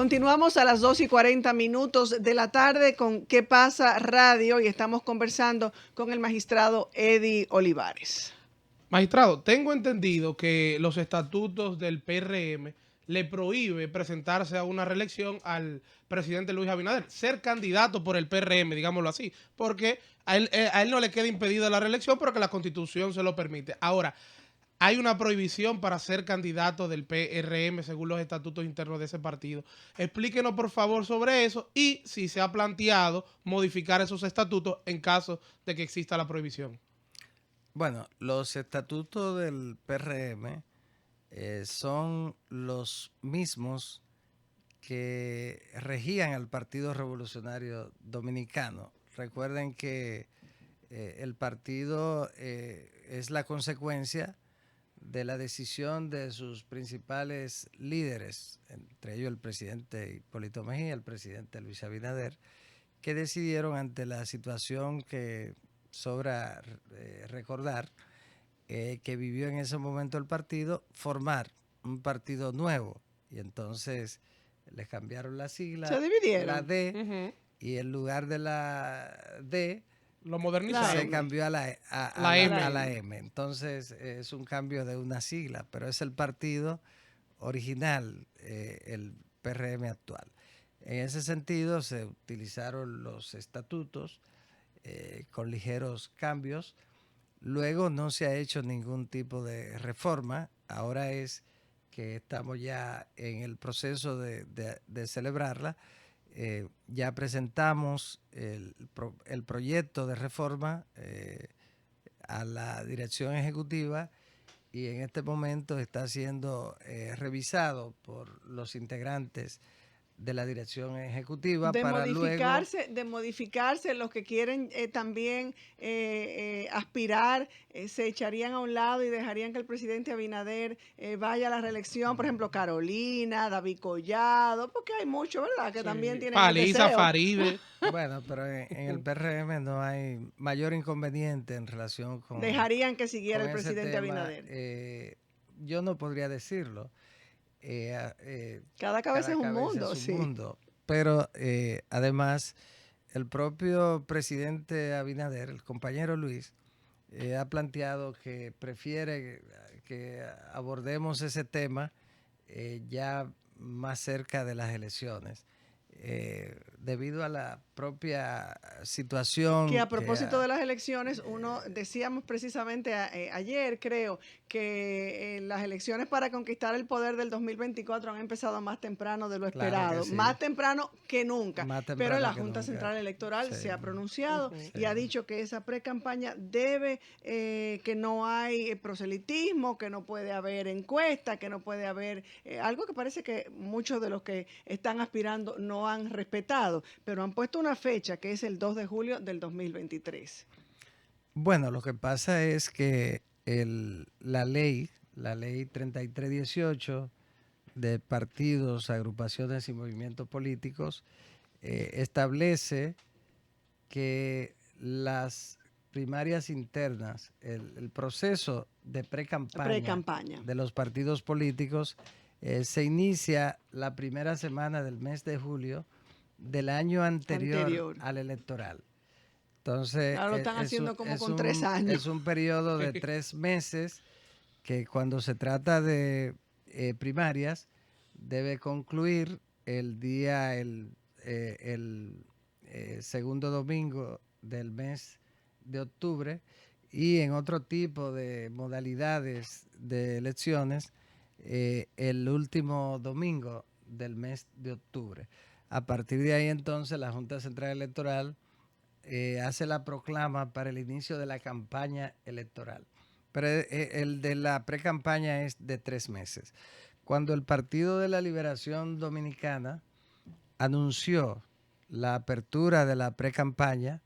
Continuamos a las 2:40 de la tarde con ¿Qué pasa Radio? Y estamos conversando con el magistrado Eddie Olivares. Magistrado, tengo entendido que los estatutos del PRM le prohíbe presentarse a una reelección al presidente Luis Abinader, ser candidato por el PRM, digámoslo así, porque a él no le queda impedida la reelección, pero que la Constitución se lo permite. Ahora, hay una prohibición para ser candidato del PRM según los estatutos internos de ese partido. Explíquenos por favor sobre eso y si se ha planteado modificar esos estatutos en caso de que exista la prohibición. Bueno, los estatutos del PRM son los mismos que regían al Partido Revolucionario Dominicano. Recuerden que el partido es la consecuencia de la decisión de sus principales líderes, entre ellos el presidente Hipólito Mejía, el presidente Luis Abinader, que decidieron ante la situación que sobra recordar que vivió en ese momento el partido, formar un partido nuevo. Y entonces les cambiaron la sigla, Se dividieron. la D, y en lugar de la D, lo modernizaron. se cambió a la M. Entonces es un cambio de una sigla, pero es el partido original, el PRM actual. En ese sentido se utilizaron los estatutos con ligeros cambios. Luego no se ha hecho ningún tipo de reforma. Ahora es que estamos ya en el proceso de celebrarla. Ya presentamos el proyecto de reforma a la dirección ejecutiva y en este momento está siendo revisado por los integrantes de la dirección ejecutiva de para modificarse los que quieren también aspirar, se echarían a un lado y dejarían que el presidente Abinader vaya a la reelección, por ejemplo Carolina, David Collado, porque hay muchos, ¿verdad? Que también tienen Paliza, el deseo. Faride. Bueno, pero en el PRM no hay mayor inconveniente en relación con... Dejarían que siguiera el presidente tema. Abinader. Yo no podría decirlo. Cada cabeza es un mundo, es un mundo. Pero además, el propio presidente Abinader, el compañero Luis, ha planteado que prefiere que abordemos ese tema ya más cerca de las elecciones. Debido a la propia situación. Que a propósito de las elecciones, decíamos precisamente ayer, creo, que las elecciones para conquistar el poder del 2024 han empezado más temprano de lo esperado, sí. Más temprano que nunca, pero la Junta Central Electoral se ha pronunciado y ha dicho que esa pre-campaña debe, que no hay proselitismo, que no puede haber encuesta, que no puede haber algo que parece que muchos de los que están aspirando no han respetado, pero han puesto una fecha que es el 2 de julio del 2023. Bueno, lo que pasa es que la ley 3318 de partidos, agrupaciones y movimientos políticos establece que las primarias internas, el proceso de pre-campaña de los partidos políticos se inicia la primera semana del mes de julio del año anterior al electoral. Entonces, ahora lo están haciendo como con 3 años. Es un periodo de 3 meses que cuando se trata de primarias debe concluir el segundo domingo del mes de octubre y en otro tipo de modalidades de elecciones el último domingo del mes de octubre. A partir de ahí entonces la Junta Central Electoral hace la proclama para el inicio de la campaña electoral. Pero el de la pre-campaña es de 3 meses. Cuando el Partido de la Liberación Dominicana anunció la apertura de la pre-campaña,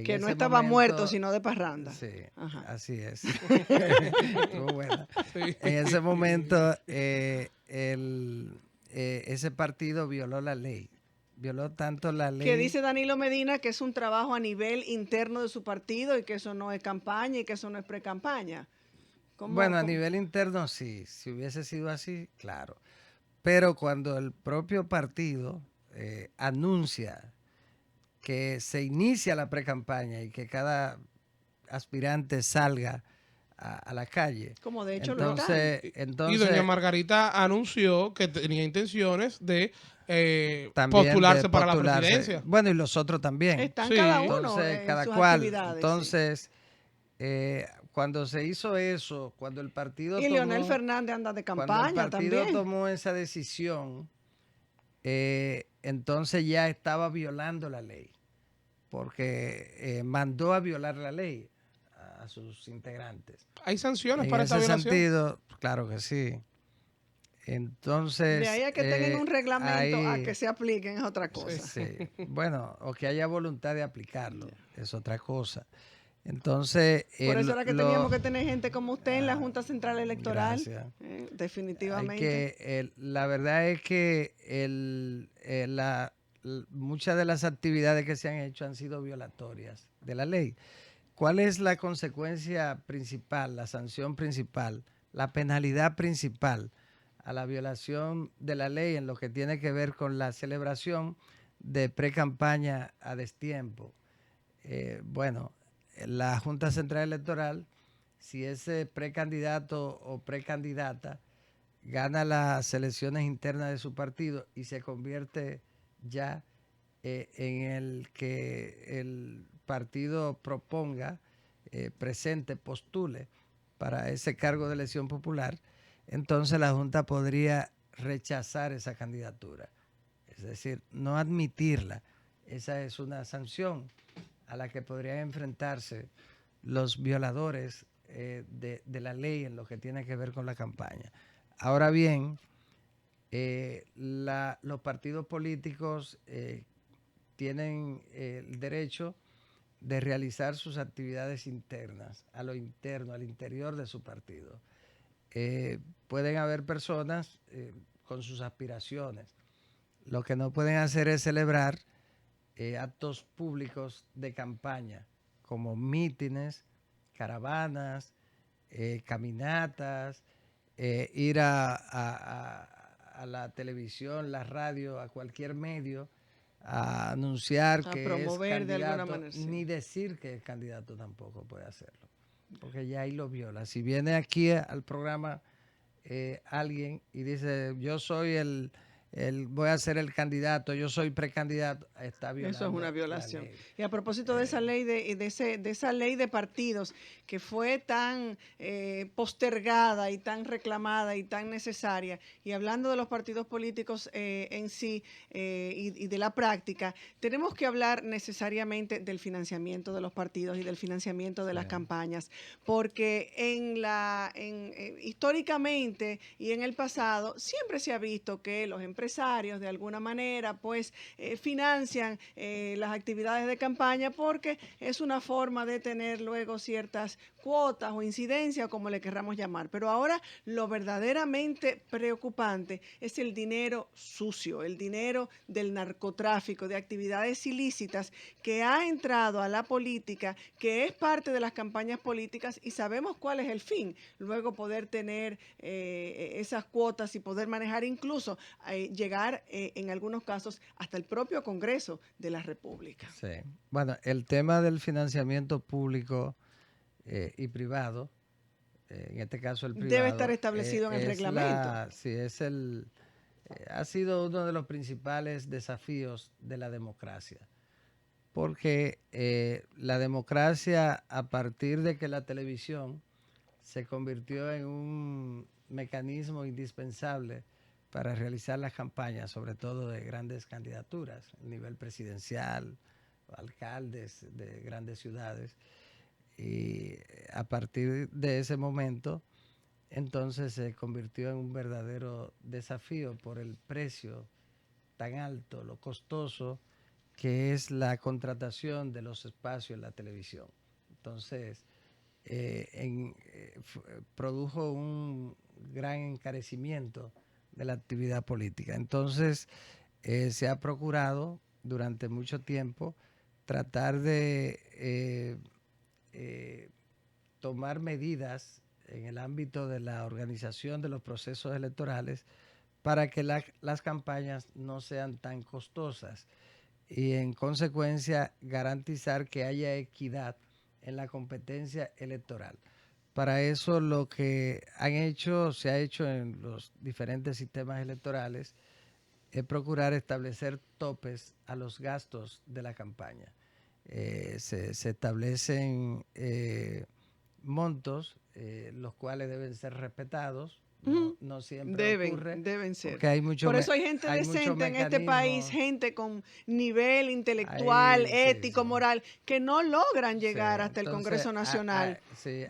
que no estaba muerto, sino de parranda. Sí, ajá, así es. Estuvo buena. Sí. En ese momento, ese partido violó la ley. Violó tanto la ley. Que dice Danilo Medina que es un trabajo a nivel interno de su partido y que eso no es campaña y que eso no es pre-campaña. Bueno, a nivel interno sí. Si hubiese sido así, claro. pero cuando el propio partido anuncia que se inicia la precampaña y que cada aspirante salga a la calle. Como de hecho Entonces, y doña Margarita anunció que tenía intenciones de postularse para la presidencia. Bueno, y los otros también. Están Sí. cada uno Entonces, en cada sus cual. actividades. Entonces, cuando se hizo eso, cuando el partido y Leonel Fernández anda de campaña cuando el partido también. tomó esa decisión, entonces ya estaba violando la ley, porque mandó a violar la ley a sus integrantes. ¿Hay sanciones En para esta ese violación? sentido, claro que sí. Entonces, de ahí a que tengan un reglamento a que se apliquen es otra cosa. Sí. Bueno, o que haya voluntad de aplicarlo, es otra cosa. Entonces, por eso era que teníamos que tener gente como usted en la Junta Central Electoral. Gracias. Definitivamente. La verdad es que muchas de las actividades que se han hecho han sido violatorias de la ley. ¿Cuál es la consecuencia principal, la sanción principal, la penalidad principal a la violación de la ley en lo que tiene que ver con la celebración de pre-campaña a destiempo? Bueno, la Junta Central Electoral, si ese precandidato o precandidata gana las elecciones internas de su partido y se convierte ya en el que el partido proponga, presente, postule para ese cargo de elección popular, entonces la Junta podría rechazar esa candidatura, es decir, no admitirla. Esa es una sanción a la que podrían enfrentarse los violadores de la ley en lo que tiene que ver con la campaña. Ahora bien, los partidos políticos tienen el derecho de realizar sus actividades internas, a lo interno, al interior de su partido. Pueden haber personas con sus aspiraciones. Lo que no pueden hacer es celebrar actos públicos de campaña, como mítines, caravanas, caminatas, ir a la televisión, la radio, a cualquier medio, a anunciar que promover es candidato, de alguna manera, sí. ni decir que es candidato tampoco puede hacerlo, porque ya ahí lo viola. Si viene aquí al programa alguien y dice, yo soy voy a ser el candidato, yo soy precandidato, está violando. Eso es una violación. La ley. Y a propósito de esa ley de esa ley de partidos que fue tan postergada y tan reclamada y tan necesaria, y hablando de los partidos políticos en sí y de la práctica, tenemos que hablar necesariamente del financiamiento de los partidos y del financiamiento de las campañas, porque históricamente y en el pasado siempre se ha visto que los empresarios de alguna manera pues financian las actividades de campaña porque es una forma de tener luego ciertas cuotas o incidencias, como le querramos llamar. Pero ahora lo verdaderamente preocupante es el dinero sucio, el dinero del narcotráfico, de actividades ilícitas que ha entrado a la política, que es parte de las campañas políticas y sabemos cuál es el fin. Luego poder tener esas cuotas y poder manejar incluso llegar en algunos casos hasta el propio Congreso de la República. Sí. Bueno, el tema del financiamiento público y privado, en este caso el privado, debe estar establecido en el reglamento. Ha sido uno de los principales desafíos de la democracia, porque la democracia, a partir de que la televisión se convirtió en un mecanismo indispensable para realizar las campañas, sobre todo de grandes candidaturas, a nivel presidencial, alcaldes de grandes ciudades. Y a partir de ese momento, entonces se convirtió en un verdadero desafío por el precio tan alto, lo costoso que es la contratación de los espacios en la televisión. Entonces, produjo un gran encarecimiento de la actividad política. Entonces, se ha procurado durante mucho tiempo tratar de tomar medidas en el ámbito de la organización de los procesos electorales para que las campañas no sean tan costosas y en consecuencia garantizar que haya equidad en la competencia electoral. Para eso lo que se ha hecho en los diferentes sistemas electorales es procurar establecer topes a los gastos de la campaña. Se establecen montos, los cuales deben ser respetados. No siempre ocurre. Deben ser. Porque por eso hay gente decente en este país, gente con nivel intelectual, ético, moral, que no logran llegar hasta el Congreso Nacional.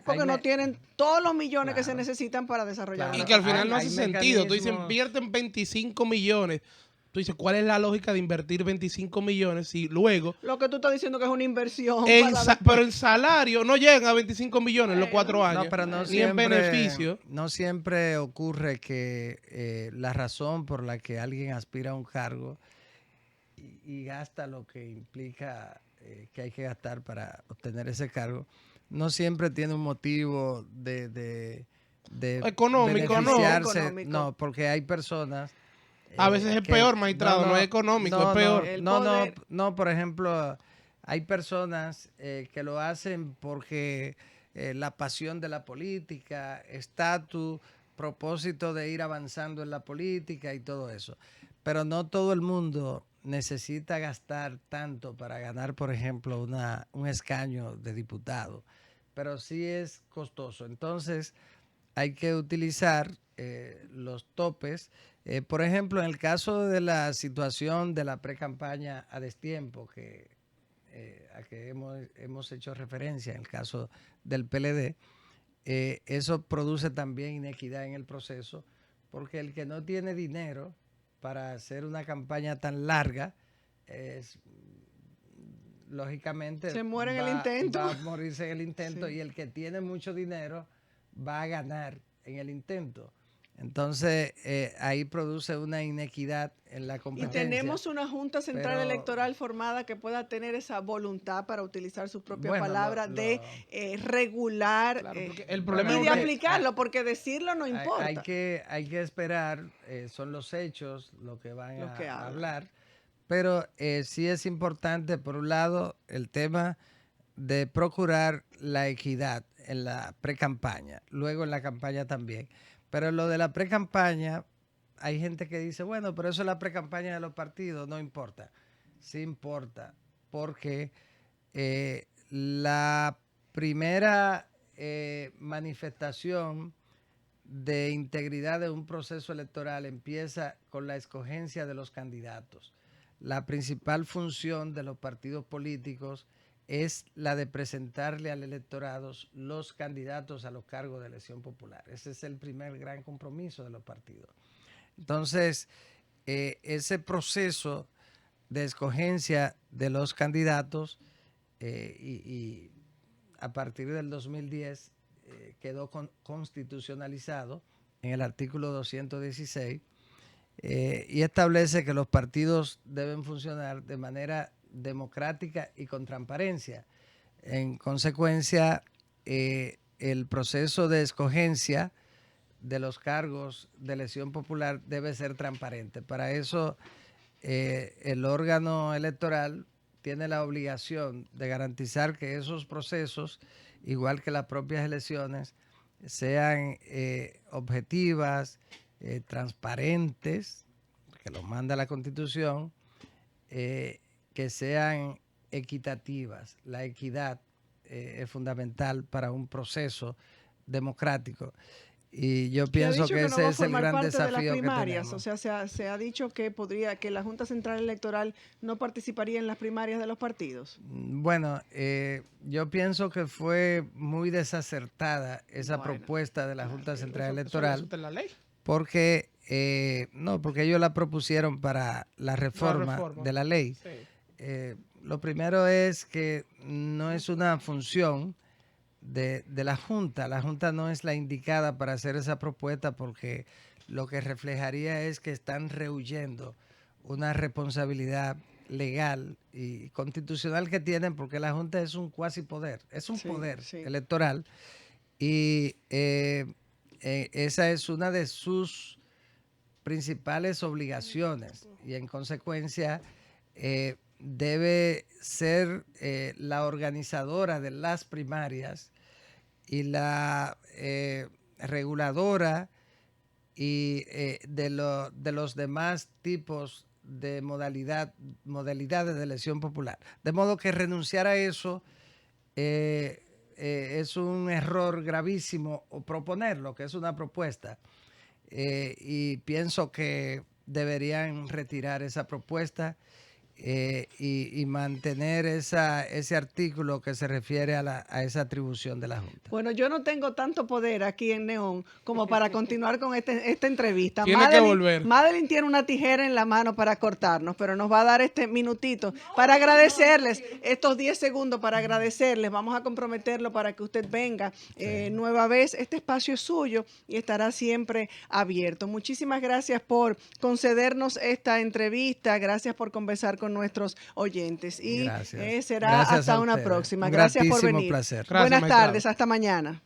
Porque no tienen todos los millones que se necesitan para desarrollar. Y que al final no hace sentido. Tú dices, invierten 25 millones. Tú dices, ¿cuál es la lógica de invertir 25 millones si luego... Lo que tú estás diciendo que es una inversión. Pero el salario no llega a 25 millones en los 4 años. No, pero no ni siempre, en beneficio. No siempre ocurre que la razón por la que alguien aspira a un cargo y gasta lo que implica que hay que gastar para obtener ese cargo, no siempre tiene un motivo de económico, beneficiarse. No, porque hay personas... A veces es peor, magistrado, no es económico, es peor. No, por ejemplo, hay personas que lo hacen porque la pasión de la política, estatus, propósito de ir avanzando en la política y todo eso. Pero no todo el mundo necesita gastar tanto para ganar, por ejemplo, un escaño de diputado. Pero sí es costoso. Entonces, hay que utilizar los topes. Por ejemplo, en el caso de la situación de la pre-campaña a destiempo, a que hemos hecho referencia en el caso del PLD, eso produce también inequidad en el proceso, porque el que no tiene dinero para hacer una campaña tan larga, lógicamente se muere en el intento. Va a morirse en el intento, sí. Y el que tiene mucho dinero va a ganar en el intento. Entonces, ahí produce una inequidad en la competencia. Y tenemos una Junta Central Electoral formada que pueda tener esa voluntad para utilizar sus propias palabras de regular el problema y de aplicarlo, porque decirlo no importa. Hay que esperar, son los hechos lo que van a hablar, pero sí es importante, por un lado, el tema de procurar la equidad en la pre-campaña, luego en la campaña también. Pero lo de la pre-campaña, hay gente que dice, bueno, pero eso es la pre-campaña de los partidos, no importa. Sí importa, porque la primera manifestación de integridad de un proceso electoral empieza con la escogencia de los candidatos. La principal función de los partidos políticos es la de presentarle al electorado los candidatos a los cargos de elección popular. Ese es el primer gran compromiso de los partidos. Entonces, ese proceso de escogencia de los candidatos y a partir del 2010 quedó constitucionalizado en el artículo 216 y establece que los partidos deben funcionar de manera democrática y con transparencia. En consecuencia, el proceso de escogencia de los cargos de elección popular debe ser transparente. Para eso, el órgano electoral tiene la obligación de garantizar que esos procesos, igual que las propias elecciones, sean objetivas, transparentes, que lo manda la Constitución, que sean equitativas. La equidad es fundamental para un proceso democrático. Y yo pienso que ese es el gran desafío que tenemos. O sea, se ha dicho que la Junta Central Electoral no participaría en las primarias de los partidos. Bueno, yo pienso que fue muy desacertada esa propuesta de la Junta Central Electoral. ¿Eso es la ley? Porque ellos la propusieron para la reforma de la ley. Sí. Lo primero es que no es una función de la Junta. La Junta no es la indicada para hacer esa propuesta porque lo que reflejaría es que están rehuyendo una responsabilidad legal y constitucional que tienen, porque la Junta es un cuasi poder, es un poder electoral y esa es una de sus principales obligaciones y en consecuencia debe ser la organizadora de las primarias y la reguladora y de los demás tipos de modalidades de elección popular. De modo que renunciar a eso es un error gravísimo, o proponerlo, que es una propuesta. Y pienso que deberían retirar esa propuesta y mantener ese artículo que se refiere a esa atribución de la Junta. Bueno, yo no tengo tanto poder aquí en Neón como para continuar con esta entrevista. Tiene que volver. Madeline tiene una tijera en la mano para cortarnos, pero nos va a dar este minutito para agradecerles, estos 10 segundos para agradecerles. Vamos a comprometerlo para que usted venga nueva vez. Este espacio es suyo y estará siempre abierto. Muchísimas gracias por concedernos esta entrevista. Gracias por conversar con nuestros oyentes. Y será Gracias hasta una ustedes. próxima. Un Gracias por gratísimo venir. placer. Gracias, Buenas magistrado. tardes, hasta mañana.